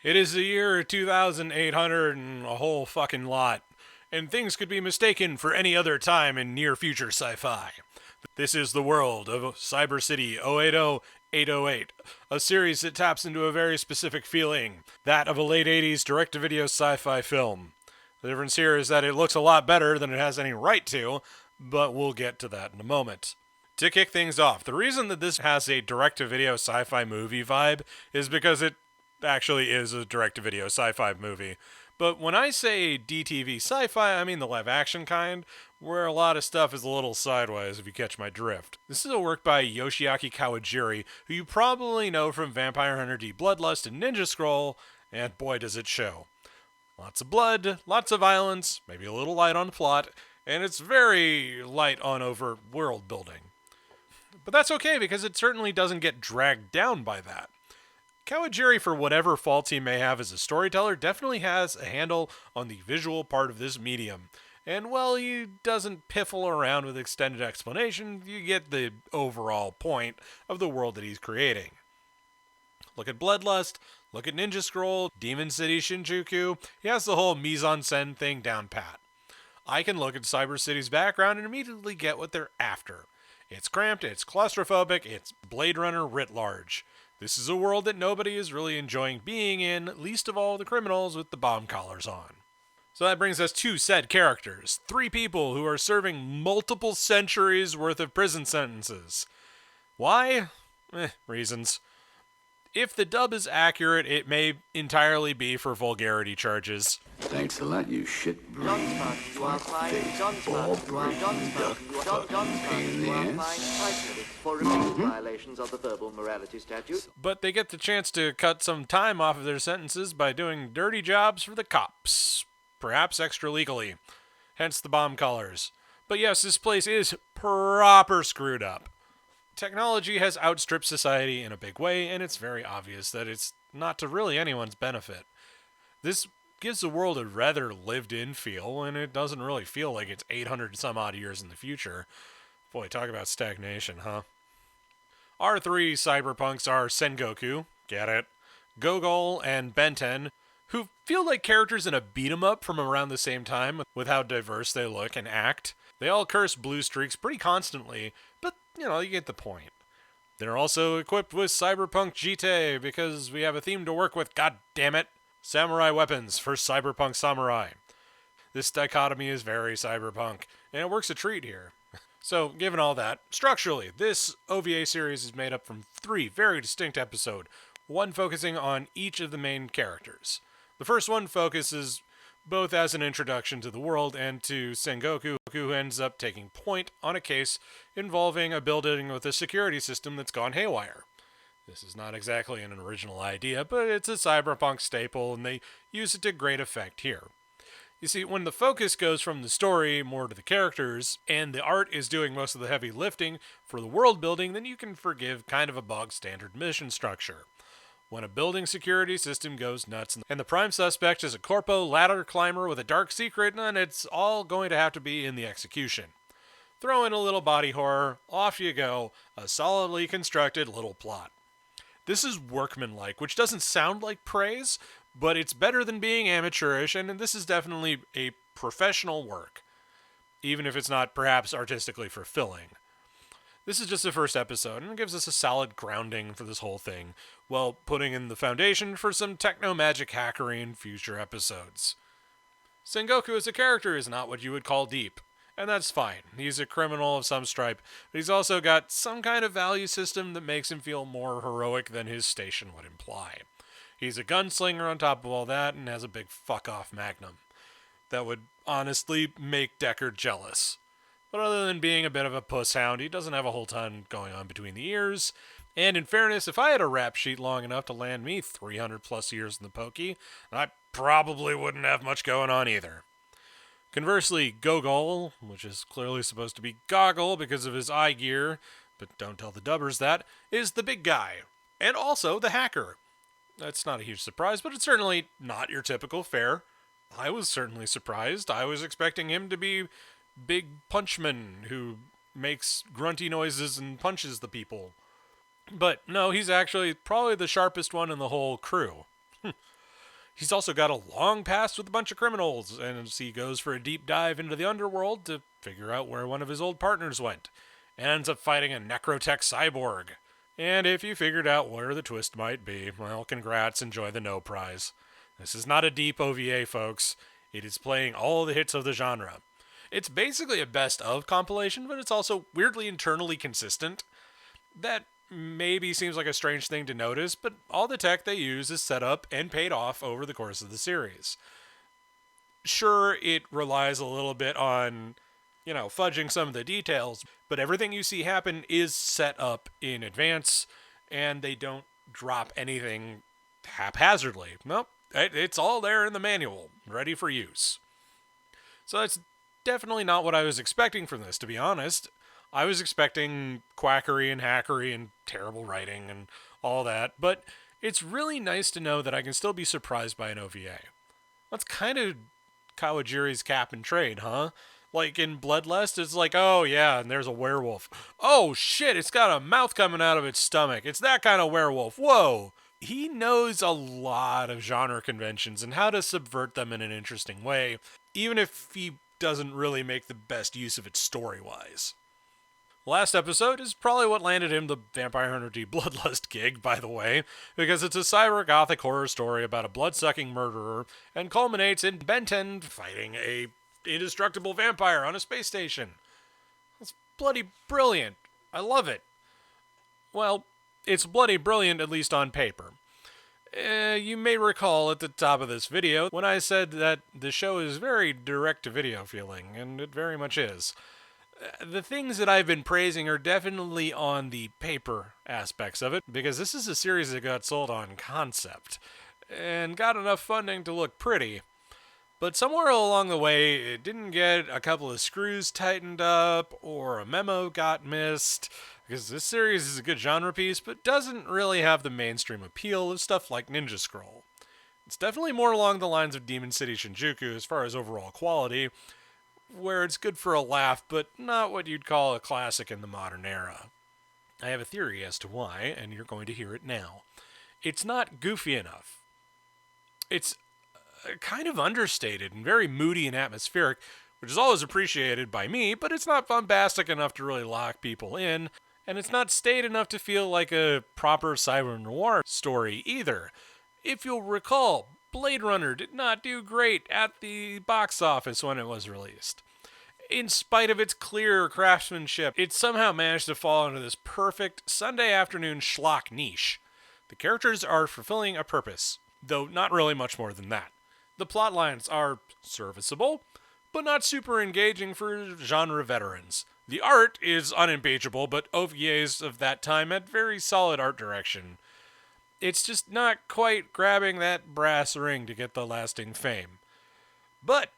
It is the year 2800 and a whole fucking lot, and things could be mistaken for any other time in near future sci-fi. This is the world of Cyber City Oedo 808, a series that taps into a very specific feeling, that of a late 80s direct-to-video sci-fi film. The difference here is that it looks a lot better than it has any right to, but we'll get to that in a moment. To kick things off, the reason that this has a direct-to-video sci-fi movie vibe is because it actually is a direct-to-video sci-fi movie. But when I say DTV sci-fi, I mean the live-action kind, where a lot of stuff is a little sideways, if you catch my drift. This is a work by Yoshiaki Kawajiri, who you probably know from Vampire Hunter D Bloodlust and Ninja Scroll, and boy does it show. Lots of blood, lots of violence, maybe a little light on plot, and it's very light on overt world building. But that's okay, because it certainly doesn't get dragged down by that. Kawajiri, for whatever faults he may have as a storyteller, definitely has a handle on the visual part of this medium. And while he doesn't piffle around with extended explanation, you get the overall point of the world that he's creating. Look at Bloodlust, look at Ninja Scroll, Demon City Shinjuku, he has the whole mise-en-scène thing down pat. I can look at Cyber City's background and immediately get what they're after. It's cramped, it's claustrophobic, it's Blade Runner writ large. This is a world that nobody is really enjoying being in, least of all the criminals with the bomb collars on. So that brings us to said characters. 3 people who are serving multiple centuries worth of prison sentences. Why? Reasons. If the dub is accurate, it may entirely be for vulgarity charges. Thanks a lot, you shit-brain, fuck-face, ball-breaking, duck-fucking pain in the ass. For repeated violations of the verbal morality statute. But they get the chance to cut some time off of their sentences by doing dirty jobs for the cops. Perhaps extra legally. Hence the bomb collars. But yes, this place is proper screwed up. Technology has outstripped society in a big way, and it's very obvious that it's not to really anyone's benefit. This gives the world a rather lived-in feel, and it doesn't really feel like it's 800 some odd years in the future. Boy, talk about stagnation, huh? Our 3 cyberpunks are Sengoku, get it, Gogol, and Benten, who feel like characters in a beat-em-up from around the same time with how diverse they look and act. They all curse blue streaks pretty constantly, but, you get the point. They're also equipped with Cyberpunk GT because we have a theme to work with, god damn it. Samurai weapons for Cyberpunk Samurai. This dichotomy is very cyberpunk, and it works a treat here. So, given all that, structurally, this OVA series is made up from 3 very distinct episodes, one focusing on each of the main characters. The first one focuses both as an introduction to the world and to Sengoku, who ends up taking point on a case involving a building with a security system that's gone haywire. This is not exactly an original idea, but it's a cyberpunk staple, and they use it to great effect here. You see, when the focus goes from the story more to the characters, and the art is doing most of the heavy lifting for the world building, then you can forgive kind of a bog standard mission structure. When a building security system goes nuts, and the prime suspect is a corpo ladder climber with a dark secret, then it's all going to have to be in the execution. Throw in a little body horror, off you go, a solidly constructed little plot. This is workmanlike, which doesn't sound like praise, but it's better than being amateurish, and this is definitely a professional work, even if it's not perhaps artistically fulfilling. This is just the first episode, and it gives us a solid grounding for this whole thing, while putting in the foundation for some techno-magic hackery in future episodes. Sengoku as a character is not what you would call deep, and that's fine. He's a criminal of some stripe, but he's also got some kind of value system that makes him feel more heroic than his station would imply. He's a gunslinger on top of all that, and has a big fuck-off magnum. That would honestly make Deckard jealous. But other than being a bit of a puss hound, he doesn't have a whole ton going on between the ears. And in fairness, if I had a rap sheet long enough to land me 300 plus years in the pokey, I probably wouldn't have much going on either. Conversely, Gogol, which is clearly supposed to be Goggle because of his eye gear, but don't tell the dubbers that, is the big guy. And also the hacker. That's not a huge surprise, but it's certainly not your typical fare. I was certainly surprised. I was expecting him to be Big Punchman who makes grunty noises and punches the people. But no, he's actually probably the sharpest one in the whole crew. He's also got a long past with a bunch of criminals, and he goes for a deep dive into the underworld to figure out where one of his old partners went, and ends up fighting a necrotech cyborg. And if you figured out where the twist might be, well, congrats, enjoy the no prize. This is not a deep OVA, folks. It is playing all the hits of the genre. It's basically a best of compilation, but it's also weirdly internally consistent. That maybe seems like a strange thing to notice, but all the tech they use is set up and paid off over the course of the series. Sure, it relies a little bit on, fudging some of the details, but everything you see happen is set up in advance, and they don't drop anything haphazardly. Nope, it's all there in the manual, ready for use. So that's definitely not what I was expecting from this, to be honest. I was expecting quackery and hackery and terrible writing and all that, but it's really nice to know that I can still be surprised by an OVA. That's kind of Kawajiri's cap and trade, huh? Like in Bloodlust, it's like, oh yeah, and there's a werewolf. Oh shit, it's got a mouth coming out of its stomach. It's that kind of werewolf. Whoa! He knows a lot of genre conventions and how to subvert them in an interesting way, even if he doesn't really make the best use of it story-wise. Last episode is probably what landed him the Vampire Hunter D Bloodlust gig, by the way, because it's a cyber gothic horror story about a blood-sucking murderer and culminates in Benten fighting a indestructible vampire on a space station. It's bloody brilliant. I love it. Well, it's bloody brilliant, at least on paper. You may recall at the top of this video when I said that the show is very direct-to-video feeling, and it very much is. The things that I've been praising are definitely on the paper aspects of it, because this is a series that got sold on concept, and got enough funding to look pretty. But somewhere along the way, it didn't get a couple of screws tightened up, or a memo got missed, because this series is a good genre piece, but doesn't really have the mainstream appeal of stuff like Ninja Scroll. It's definitely more along the lines of Demon City Shinjuku as far as overall quality, where it's good for a laugh, but not what you'd call a classic in the modern era. I have a theory as to why, and you're going to hear it now. It's not goofy enough. It's kind of understated and very moody and atmospheric, which is always appreciated by me, but it's not bombastic enough to really lock people in, and it's not staid enough to feel like a proper cyber noir story either. If you'll recall, Blade Runner did not do great at the box office when it was released. In spite of its clear craftsmanship, it somehow managed to fall into this perfect Sunday afternoon schlock niche. The characters are fulfilling a purpose, though not really much more than that. The plot lines are serviceable, but not super engaging for genre veterans. The art is unimpeachable, but OVAs of that time had very solid art direction. It's just not quite grabbing that brass ring to get the lasting fame. But,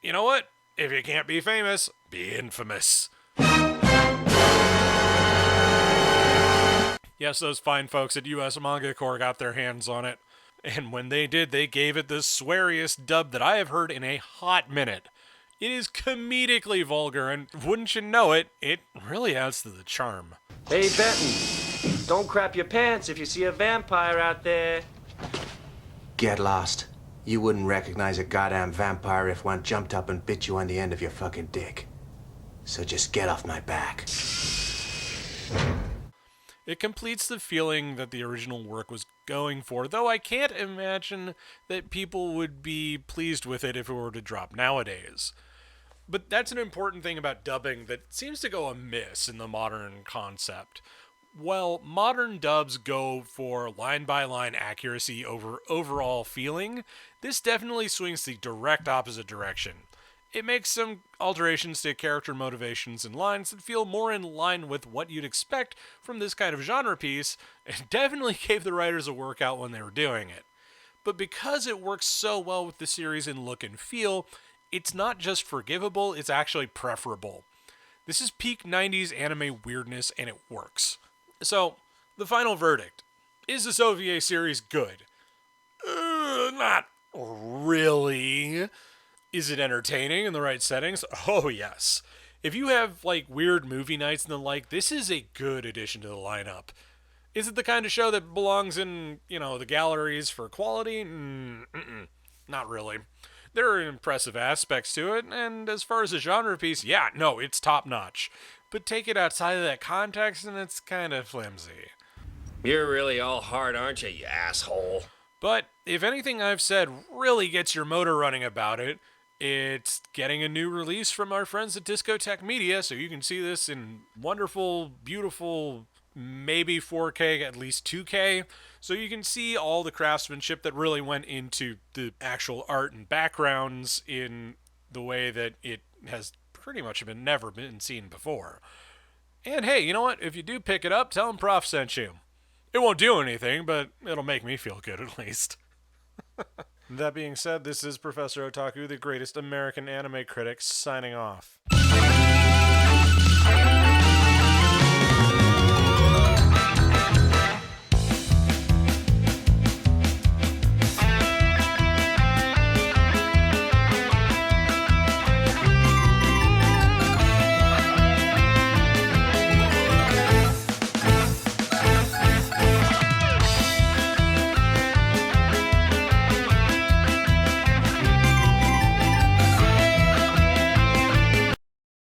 you know what? If you can't be famous, be infamous. Yes, those fine folks at US Manga Corps got their hands on it. And when they did, they gave it the sweariest dub that I have heard in a hot minute. It is comedically vulgar, and wouldn't you know it, it really adds to the charm. Hey, Benton, don't crap your pants if you see a vampire out there. Get lost. You wouldn't recognize a goddamn vampire if one jumped up and bit you on the end of your fucking dick. So just get off my back. It completes the feeling that the original work was going for, though I can't imagine that people would be pleased with it if it were to drop nowadays. But that's an important thing about dubbing that seems to go amiss in the modern concept. While modern dubs go for line-by-line accuracy over overall feeling, this definitely swings the direct opposite direction. It makes some alterations to character motivations and lines that feel more in line with what you'd expect from this kind of genre piece, and definitely gave the writers a workout when they were doing it. But because it works so well with the series in look and feel, it's not just forgivable, it's actually preferable. This is peak 90s anime weirdness, and it works. So, the final verdict. Is this OVA series good? Not really. Is it entertaining in the right settings? Oh, yes. If you have, weird movie nights and the like, this is a good addition to the lineup. Is it the kind of show that belongs in, the galleries for quality? Not really. There are impressive aspects to it, and as far as a genre piece, yeah, no, it's top notch. But take it outside of that context, and it's kind of flimsy. You're really all hard, aren't you, you asshole? But if anything I've said really gets your motor running about it, it's getting a new release from our friends at Discotheque Media, so you can see this in wonderful, beautiful, maybe 4K, at least 2K. So you can see all the craftsmanship that really went into the actual art and backgrounds in the way that it has pretty much never been seen before. And hey, you know what? If you do pick it up, tell them Prof sent you. It won't do anything, but it'll make me feel good at least. That being said, this is Professor Otaku, the greatest American anime critic, signing off.